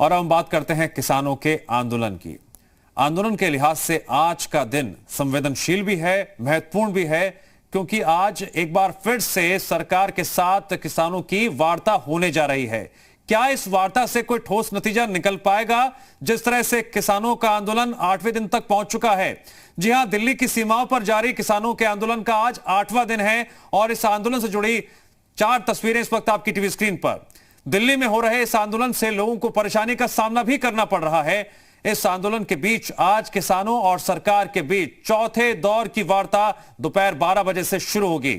और हम बात करते हैं किसानों के आंदोलन की। आंदोलन के लिहाज से आज का दिन संवेदनशील भी है, महत्वपूर्ण भी है, क्योंकि आज एक बार फिर से सरकार के साथ किसानों की वार्ता होने जा रही है। क्या इस वार्ता से कोई ठोस नतीजा निकल पाएगा? जिस तरह से किसानों का आंदोलन 8वें दिन तक पहुंच चुका है। जी हां, दिल्ली की सीमाओं पर जारी किसानों के आंदोलन का आज 8वां दिन है और इस आंदोलन से जुड़ी 4 तस्वीरें इस वक्त आपकी टीवी स्क्रीन पर। दिल्ली में हो रहे इस आंदोलन से लोगों को परेशानी का सामना भी करना पड़ रहा है। इस आंदोलन के बीच आज किसानों और सरकार के बीच चौथे दौर की वार्ता दोपहर 12 बजे से शुरू होगी।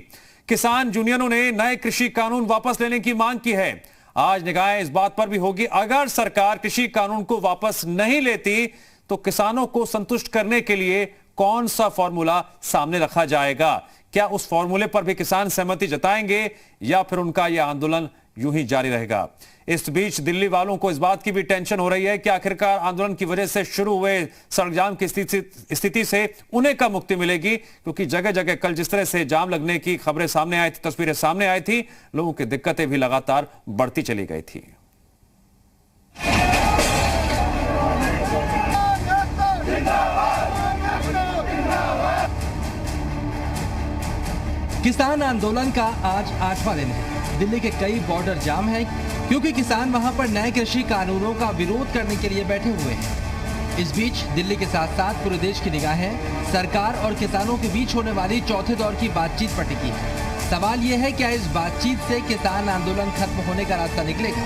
किसान यूनियनों ने नए कृषि कानून वापस लेने की मांग की है। आज निगाहें इस बात पर भी होगी, अगर सरकार कृषि कानून को वापस नहीं लेती तो किसानों को संतुष्ट करने के लिए कौन सा फॉर्मूला सामने रखा जाएगा। क्या उस फॉर्मूले पर भी किसान सहमति जताएंगे या फिर उनका यह आंदोलन यूं ही जारी रहेगा। इस बीच दिल्ली वालों को इस बात की भी टेंशन हो रही है कि आखिरकार आंदोलन की वजह से शुरू हुए सड़क जाम की स्थिति से उन्हें कब मुक्ति मिलेगी, क्योंकि जगह जगह कल जिस तरह से जाम लगने की खबरें सामने आई थी, तस्वीरें सामने आई थी, लोगों की दिक्कतें भी लगातार बढ़ती चली गई थी। किसान आंदोलन का आज 8वां दिन है। दिल्ली के कई बॉर्डर जाम हैं क्योंकि किसान वहां पर नए कृषि कानूनों का विरोध करने के लिए बैठे हुए हैं। इस बीच दिल्ली के साथ साथ पूरे देश की निगाहें सरकार और किसानों के बीच होने वाली चौथे दौर की बातचीत पर टिकी है। सवाल यह है, क्या इस बातचीत से किसान आंदोलन खत्म होने का रास्ता निकलेगा?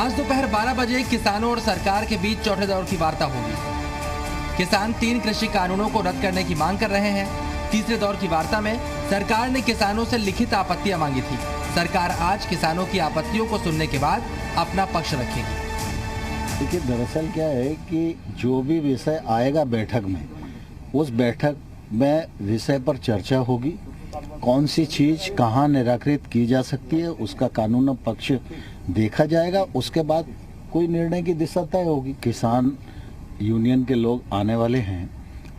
आज दोपहर 12 बजे किसानों और सरकार के बीच चौथे दौर की वार्ता होगी। किसान 3 कृषि कानूनों को रद्द करने की मांग कर रहे हैं। तीसरे दौर की वार्ता में सरकार ने किसानों से लिखित आपत्तियां मांगी थी। सरकार आज किसानों की आपत्तियों को सुनने के बाद अपना पक्ष रखेगी। देखिए, दरअसल क्या है कि जो भी विषय आएगा बैठक में, उस बैठक में विषय पर चर्चा होगी। कौन सी चीज़ कहाँ निराकृत की जा सकती है, उसका कानून पक्ष देखा जाएगा। उसके बाद कोई निर्णय की दिशा तय होगी। किसान यूनियन के लोग आने वाले हैं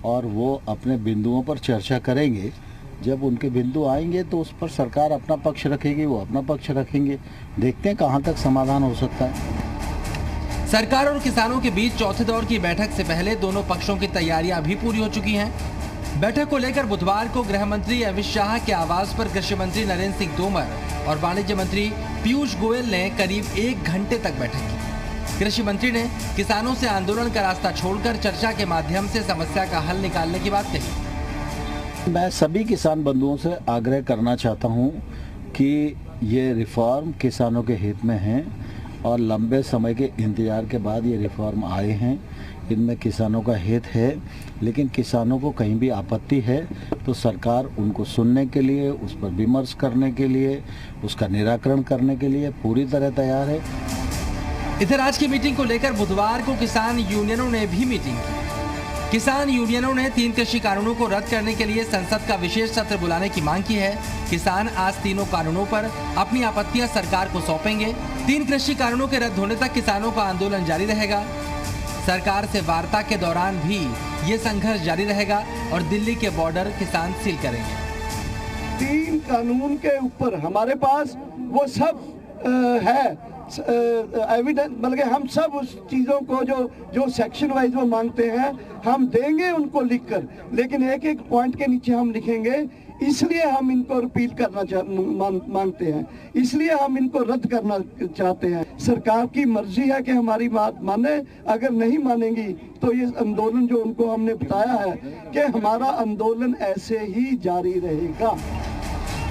और वो अपने बिंदुओं पर चर्चा करेंगे। जब उनके बिंदु आएंगे तो उस पर सरकार अपना पक्ष रखेगी, वो अपना पक्ष रखेंगे। देखते हैं कहां तक समाधान हो सकता है। सरकार और किसानों के बीच चौथे दौर की बैठक से पहले दोनों पक्षों की तैयारियां भी पूरी हो चुकी हैं। बैठक को लेकर बुधवार को गृह मंत्री अमित शाह के आवास पर कृषि मंत्री नरेंद्र सिंह तोमर और वाणिज्य मंत्री पीयूष गोयल ने करीब 1 घंटे तक बैठक की। कृषि मंत्री ने किसानों से आंदोलन का रास्ता छोड़कर चर्चा के माध्यम से समस्या का हल निकालने की बात कही। मैं सभी किसान बंधुओं से आग्रह करना चाहता हूं कि ये रिफॉर्म किसानों के हित में है और लंबे समय के इंतजार के बाद ये रिफॉर्म आए हैं। इनमें किसानों का हित है, लेकिन किसानों को कहीं भी आपत्ति है तो सरकार उनको सुनने के लिए, उस पर विमर्श करने के लिए, उसका निराकरण करने के लिए पूरी तरह तैयार है। इधर आज की मीटिंग को लेकर बुधवार को किसान यूनियनों ने भी मीटिंग की। किसान यूनियनों ने 3 कृषि कानूनों को रद्द करने के लिए संसद का विशेष सत्र बुलाने की मांग की है। किसान आज तीनों कानूनों पर अपनी आपत्तियां सरकार को सौंपेंगे। 3 कृषि कानूनों के रद्द होने तक किसानों का आंदोलन जारी रहेगा। सरकार से वार्ता के दौरान भी ये संघर्ष जारी रहेगा और दिल्ली के बॉर्डर किसान सील करेंगे। 3 कानून के ऊपर हमारे पास वो सब है एविडेंस, बल्कि हम सब उस चीज़ों को जो सेक्शन वाइज वो मांगते हैं हम देंगे उनको लिखकर, लेकिन एक एक पॉइंट के नीचे हम लिखेंगे। इसलिए हम इनको रिपील करना मांगते हैं, इसलिए हम इनको रद्द करना चाहते हैं। सरकार की मर्जी है कि हमारी बात माने, अगर नहीं मानेंगी तो ये आंदोलन जो उनको हमने बताया है कि हमारा आंदोलन ऐसे ही जारी रहेगा।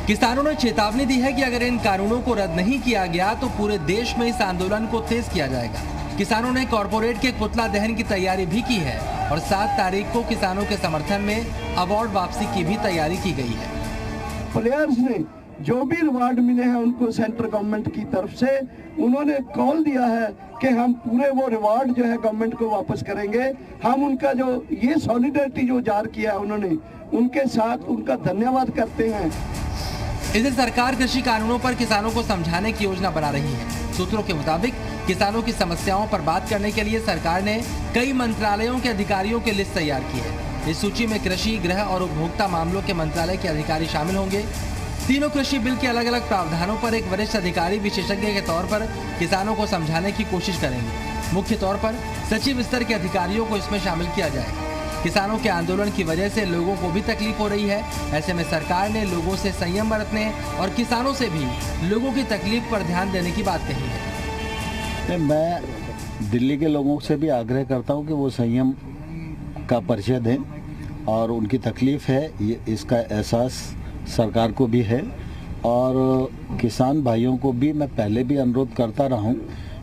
किसानों ने चेतावनी दी है कि अगर इन कानूनों को रद्द नहीं किया गया तो पूरे देश में इस आंदोलन को तेज किया जाएगा। किसानों ने कॉर्पोरेट के पुतला दहन की तैयारी भी की है और 7 तारीख को किसानों के समर्थन में अवार्ड वापसी की भी तैयारी की गई है। प्लेयर्स ने जो भी रिवार्ड मिले हैं उनको सेंट्रल गवर्नमेंट की तरफ से उन्होंने कॉल दिया है कि हम पूरे वो रिवार्ड जो है गवर्नमेंट को वापस करेंगे। हम उनका जो ये सॉलिडरिटी जो जाहिर किया है उन्होंने, उनके साथ उनका धन्यवाद करते हैं। इधर सरकार कृषि कानूनों पर किसानों को समझाने की योजना बना रही है। सूत्रों के मुताबिक किसानों की समस्याओं पर बात करने के लिए सरकार ने कई मंत्रालयों के अधिकारियों की लिस्ट तैयार की है। इस सूची में कृषि, गृह और उपभोक्ता मामलों के मंत्रालय के अधिकारी शामिल होंगे। तीनों कृषि बिल के अलग अलग प्रावधानों पर एक वरिष्ठ अधिकारी विशेषज्ञ के तौर पर किसानों को समझाने की कोशिश करेंगे। मुख्य तौर पर सचिव स्तर के अधिकारियों को इसमें शामिल किया जाएगा। किसानों के आंदोलन की वजह से लोगों को भी तकलीफ हो रही है। ऐसे में सरकार ने लोगों से संयम बरतने और किसानों से भी लोगों की तकलीफ पर ध्यान देने की बात कही है। मैं दिल्ली के लोगों से भी आग्रह करता हूं कि वो संयम का परिचय दें और उनकी तकलीफ है ये इसका एहसास सरकार को भी है और किसान भाइयों को भी मैं पहले भी अनुरोध करता रहा हूं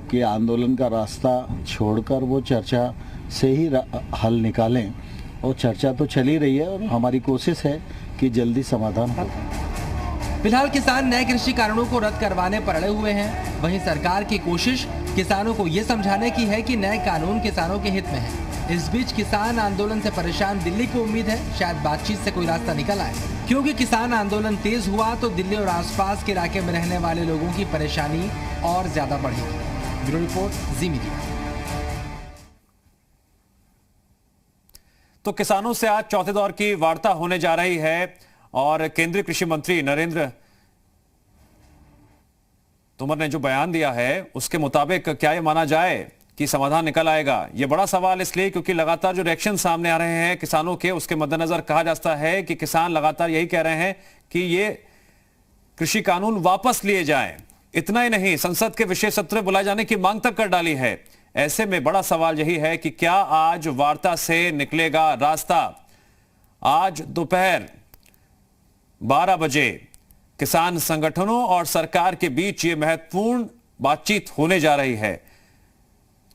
कि आंदोलन का रास्ता छोड़कर वो चर्चा से ही हल निकालें और चर्चा तो चल ही रही है और हमारी कोशिश है कि जल्दी समाधान हो। फिलहाल किसान नए कृषि कानूनों को रद्द करवाने पर अड़े हुए हैं। वहीं सरकार की कोशिश किसानों को ये समझाने की है कि नए कानून किसानों के हित में है। इस बीच किसान आंदोलन से परेशान दिल्ली को उम्मीद है शायद बातचीत से कोई रास्ता निकल आए, क्योंकि किसान आंदोलन तेज हुआ तो दिल्ली और आसपास के इलाके में रहने वाले लोगों की परेशानी और ज्यादा बढ़ेगी। ब्यूरो रिपोर्ट, जी मीडिया। तो किसानों से आज चौथे दौर की वार्ता होने जा रही है और केंद्रीय कृषि मंत्री नरेंद्र तोमर ने जो बयान दिया है उसके मुताबिक क्या यह माना जाए कि समाधान निकल आएगा? यह बड़ा सवाल इसलिए क्योंकि लगातार जो रिएक्शन सामने आ रहे हैं किसानों के, उसके मद्देनजर कहा जाता है कि किसान लगातार यही कह रहे हैं कि ये कृषि कानून वापस लिए जाएं। इतना ही नहीं, संसद के विशेष सत्र बुलाए जाने की मांग तक कर डाली है। ऐसे में बड़ा सवाल यही है कि क्या आज वार्ता से निकलेगा रास्ता? आज दोपहर 12 बजे किसान संगठनों और सरकार के बीच ये महत्वपूर्ण बातचीत होने जा रही है।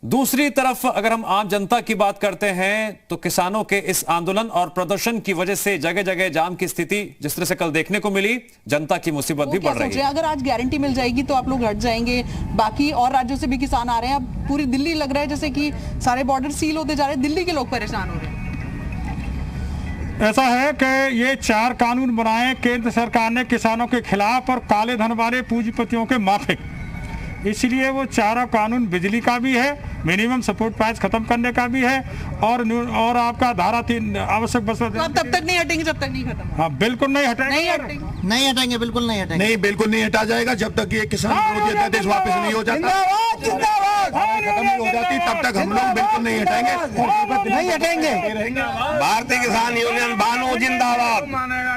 दूसरी तरफ अगर हम आम जनता की बात करते हैं तो किसानों के इस आंदोलन और प्रदर्शन की वजह से जगह जगह जाम की स्थिति जिस तरह से कल देखने को मिली, जनता की मुसीबत भी बढ़ रही है। अगर आज गारंटी मिल जाएगी तो आप लोग हट जाएंगे। बाकी और राज्यों से भी किसान आ रहे हैं। अब पूरी दिल्ली लग रहा है जैसे कि सारे बॉर्डर सील होते जा रहे हैं, दिल्ली के लोग परेशान हो रहे हैं। ऐसा है कि ये 4 कानून बनाए केंद्र सरकार ने किसानों के खिलाफ और काले धन वाले पूंजीपतियों के माफिक, इसलिए वो 4 कानून बिजली का भी है, मिनिमम सपोर्ट प्राइस खत्म करने का भी है और आपका धारा 3 आवश्यक वस्तु तो आप तब तक नहीं हटेंगे जब तक नहीं खत्म। हाँ बिल्कुल नहीं हटेंगे, नहीं हटेंगे, बिल्कुल नहीं हटेंगे, नहीं बिल्कुल नहीं हटा जाएगा जब तक ये किसान विरोधी अध्यादेश वापस नहीं हो जाता, खत्म नहीं हो जाती तब तक हम लोग बिल्कुल नहीं हटाएंगे, नहीं हटेंगे। भारतीय किसान यूनियन बानो जिंदाबाद।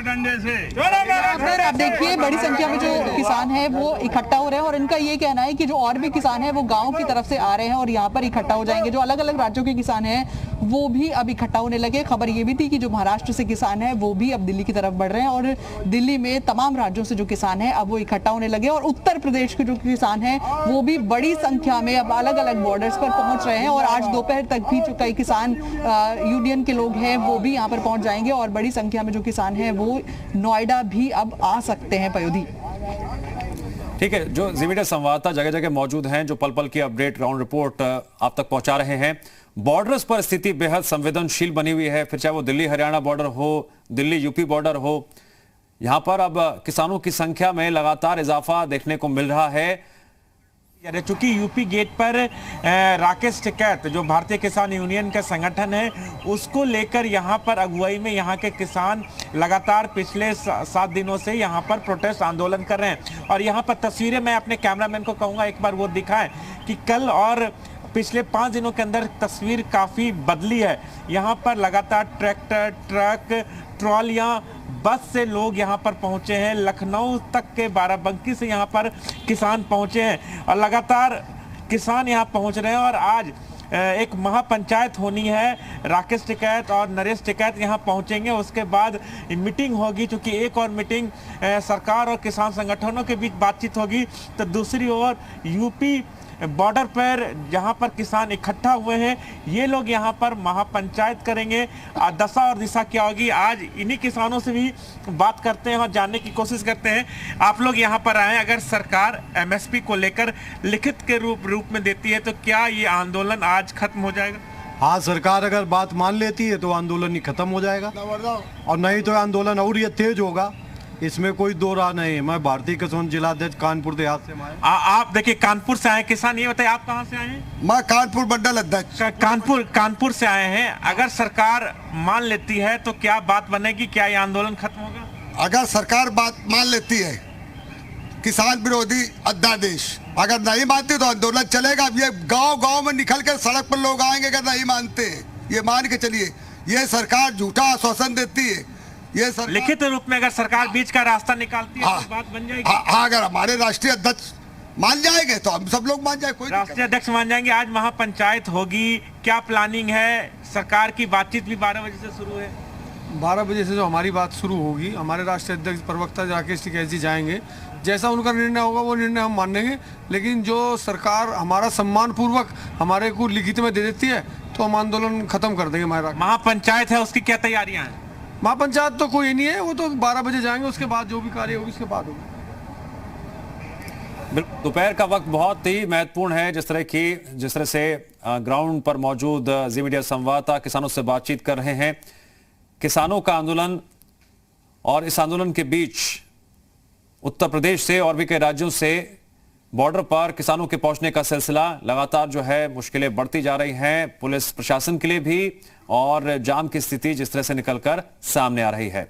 डंडे से। फिर आप देखिए बड़ी संख्या में जो किसान हैं वो इकट्ठा हो रहे हैं और इनका ये कहना है कि जो और भी किसान हैं वो गांव की तरफ से आ रहे हैं और यहाँ पर इकट्ठा हो जाएंगे। जो अलग अलग राज्यों के किसान हैं वो भी अब इकट्ठा होने लगे। खबर ये भी थी कि जो महाराष्ट्र से किसान हैं वो भी अब दिल्ली की तरफ बढ़ रहे हैं और दिल्ली में तमाम राज्यों से जो किसान हैं अब वो इकट्ठा होने लगे और उत्तर प्रदेश के जो किसान हैं वो भी बड़ी संख्या में अब अलग अलग बॉर्डर्स पर पहुंच रहे हैं और आज दोपहर तक भी जो कई किसान यूनियन के लोग हैं वो भी यहाँ पर पहुंच जाएंगे और बड़ी संख्या में जो किसान हैं वो नोएडा भी अब आ सकते हैं। पयोधी, ठीक है, जो जी मीडिया संवाददाता जगह जगह मौजूद हैं जो पल पल की अपडेट ग्राउंड रिपोर्ट आप तक पहुंचा रहे हैं। बॉर्डर्स पर स्थिति बेहद संवेदनशील बनी हुई है, फिर चाहे वो दिल्ली हरियाणा बॉर्डर हो, दिल्ली यूपी बॉर्डर हो, यहां पर अब किसानों की संख्या में लगातार इजाफा देखने को मिल रहा है। चूंकि यूपी गेट पर राकेश टिकैत जो भारतीय किसान यूनियन का संगठन है उसको लेकर यहां पर अगुवाई में यहां के किसान लगातार पिछले 7 दिनों से यहां पर प्रोटेस्ट आंदोलन कर रहे हैं और यहां पर तस्वीरें मैं अपने कैमरामैन को कहूंगा एक बार वो दिखाएं कि कल और पिछले 5 दिनों के अंदर तस्वीर काफी बदली है। यहां पर लगातार ट्रैक्टर, ट्रक, ट्रॉलियां, बस से लोग यहां पर पहुंचे हैं। लखनऊ तक के बाराबंकी से यहां पर किसान पहुंचे हैं और लगातार किसान यहां पहुंच रहे हैं और आज एक महापंचायत होनी है। राकेश टिकैत और नरेश टिकैत यहां पहुंचेंगे, उसके बाद मीटिंग होगी। चूंकि एक और मीटिंग सरकार और किसान संगठनों के बीच बातचीत होगी तो दूसरी ओर यूपी बॉर्डर पर जहां पर किसान इकट्ठा हुए हैं ये लोग यहां पर महापंचायत करेंगे। दशा और दिशा क्या होगी आज इन्हीं किसानों से भी बात करते हैं और जानने की कोशिश करते हैं। आप लोग यहां पर आए, अगर सरकार एमएसपी को लेकर लिखित के रूप में देती है तो क्या ये आंदोलन आज खत्म हो जाएगा? हाँ, सरकार अगर बात मान लेती है तो आंदोलन ही खत्म हो जाएगा और नहीं तो आंदोलन और ये तेज होगा, इसमें कोई दो राह नहीं है। मैं भारतीय किसान जिलाध्यक्ष कानपुर देहात से आप देखिए कानपुर से आए किसान, ये बताइए आप कहाँ से आए हैं? मैं कानपुर मंडल अध्यक्ष कानपुर से आए हैं। अगर सरकार मान लेती है तो क्या बात बनेगी, क्या ये आंदोलन खत्म होगा? अगर सरकार बात मान लेती है, किसान विरोधी अध्यादेश अगर नहीं मानती तो आंदोलन चलेगा। अब ये गांव-गांव में निकल कर सड़क पर लोग आएंगे अगर नहीं मानते। ये मान के चलिए, ये सरकार झूठा आश्वासन देती है। ये सरकार लिखित रूप में अगर सरकार बीच का रास्ता निकालती है तो बात बन जाएगी। हाँ, अगर हमारे राष्ट्रीय अध्यक्ष मान जाएंगे तो हम सब लोग मान जाए, कोई राष्ट्रीय अध्यक्ष मान जाएंगे। आज महापंचायत होगी, क्या प्लानिंग है? सरकार की बातचीत भी 12 बजे से शुरू है। 12 बजे से जो हमारी बात शुरू होगी, हमारे राष्ट्रीय अध्यक्ष प्रवक्ता राकेश टिकैत जी जाएंगे। जैसा उनका निर्णय होगा वो निर्णय हम मानेंगे, लेकिन जो सरकार हमारा सम्मान पूर्वक हमारे को लिखित में दे देती है तो हम आंदोलन खत्म कर देंगे। हमारा महापंचायत है, उसकी क्या तैयारियां हैं? महापंचायत तो कोई नहीं है, वो तो 12 बजे जाएंगे, उसके बाद जो भी कार्य होगी उसके बाद होगी। दोपहर का वक्त बहुत ही महत्वपूर्ण है। जिस तरह से ग्राउंड पर मौजूद जी मीडिया संवाददाता किसानों से बातचीत कर रहे हैं। किसानों का आंदोलन और इस आंदोलन के बीच उत्तर प्रदेश से और भी कई राज्यों से बॉर्डर पर किसानों के पहुंचने का सिलसिला लगातार जो है मुश्किलें बढ़ती जा रही हैं पुलिस प्रशासन के लिए भी, और जाम की स्थिति जिस तरह से निकलकर सामने आ रही है।